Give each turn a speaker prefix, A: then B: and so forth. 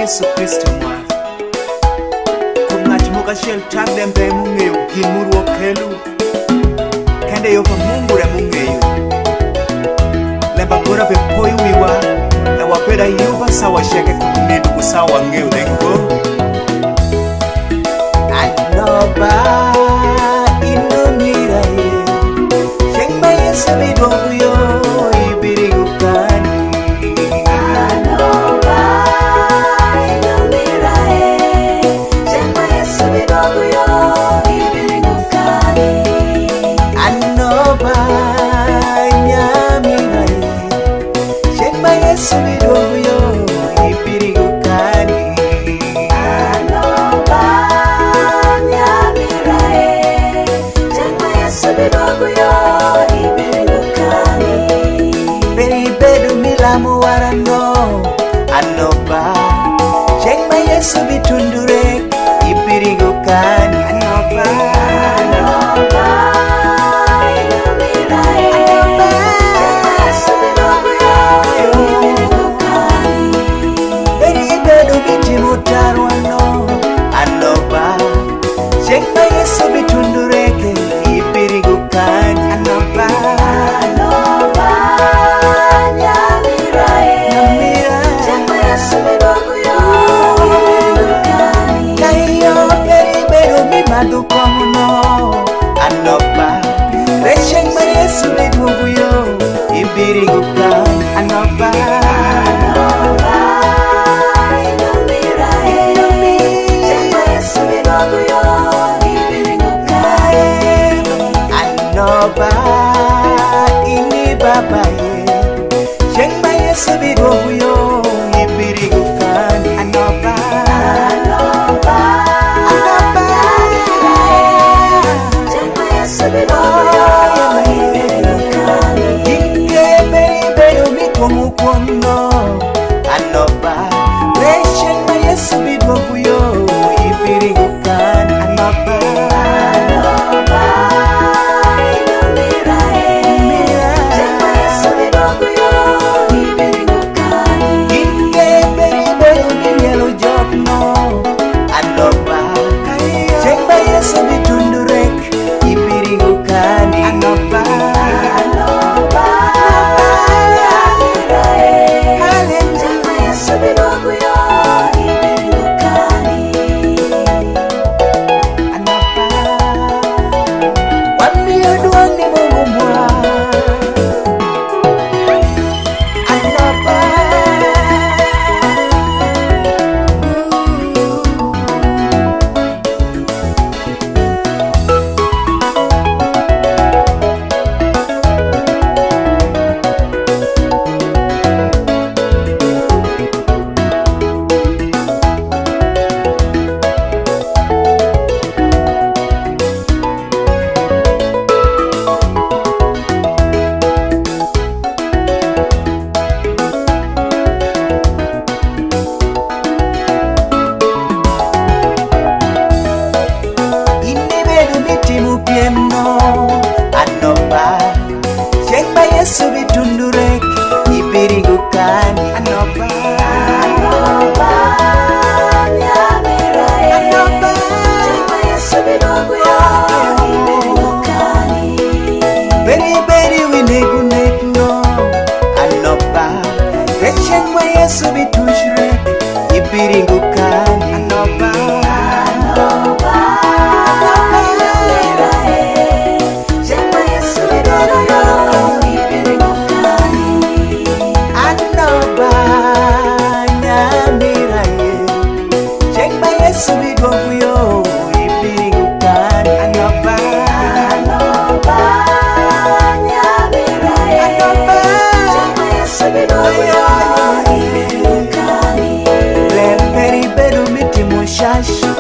A: Yesu Kristo mwa Kumnach muka shiel tak dembe mung'eyo gimuru okelu Kende yo pa Mungu re mung'eyo Lemba gora be poi wiwa Na wapeda yuba sawa sheke kumidu kusawa ng'eyo dengo Anoba inomira ye Shengba Yesu bidogu yo ibiri ukani
B: Anoba inomira ye Shengba Yesu bidogu yo ibiri ukani
A: Anoba nyamira ye Shengba Yesu bidogu yo ibiri ukani
B: Anoba nyamira ye Shengba Yesu bidogu yo ibiri ukani
A: Beri bedu milamu warano Anoba Shengba Yesu bitundure ibiri ukani Anoba
B: Anoba inomira ye Shengba Yesu bidogu yo ibiri ukani
A: Beri bedu biti mutarwano Anoba Shengba Yesu bitundureke ibiri ukani Anoba
B: Anoba nyamira ye
A: Nyamira
B: Shengba Yesu bidogu yo ibiri ukani
A: Kayo beri bedu mimadu komuno Anoba Shengba Yesu bituguyo ibiri ukani Anoba
B: Anoba inomira ye Shengba Yesu bidogu yo ibiri ukani
A: Anoba ini baba ye Shengba Yesu bituguyo ibiri ukani Anoba
B: Anoba nyamira ye Shengba Yesu bidogu yo ibiri ukani
A: Inge beri bedu mikumukono Anoba Shengba Yesu bituguyo ibiri ukani Anoba
B: Anoba inomira ye Shengba Yesu bidogu yo ibiri ukani
A: Inge beri bedu minyelo jokno Anoba Shengba Yesu bitundurek ibiri ukani Anoba
B: Anoba nyamira ye Shengba Yesu bidogu yo ibiri ukani
A: Anoba Wamiyo duangi Mungu mwa Anoba Inimedu mitimu piemno Anoba Shengba Yesu bitundurek ibiri ukani Anoba
B: Anoba nyamira ye Shengba Yesu bidogu yo ibiri ukani
A: Beri beri winegunekno Anoba Shengba Yesu bitundurek ibiri ukani Anoba
B: Anoba nyamira ye Shengba Yesu bidogu yo ibiri ukani
A: Anoba nyamira ye Shengba Yesu bituguyo ibiri ukani Anoba
B: Anoba nyamira ye Shengba Yesu bidogu yo ibiri ukani
A: Lemperi bedu mitimu shashu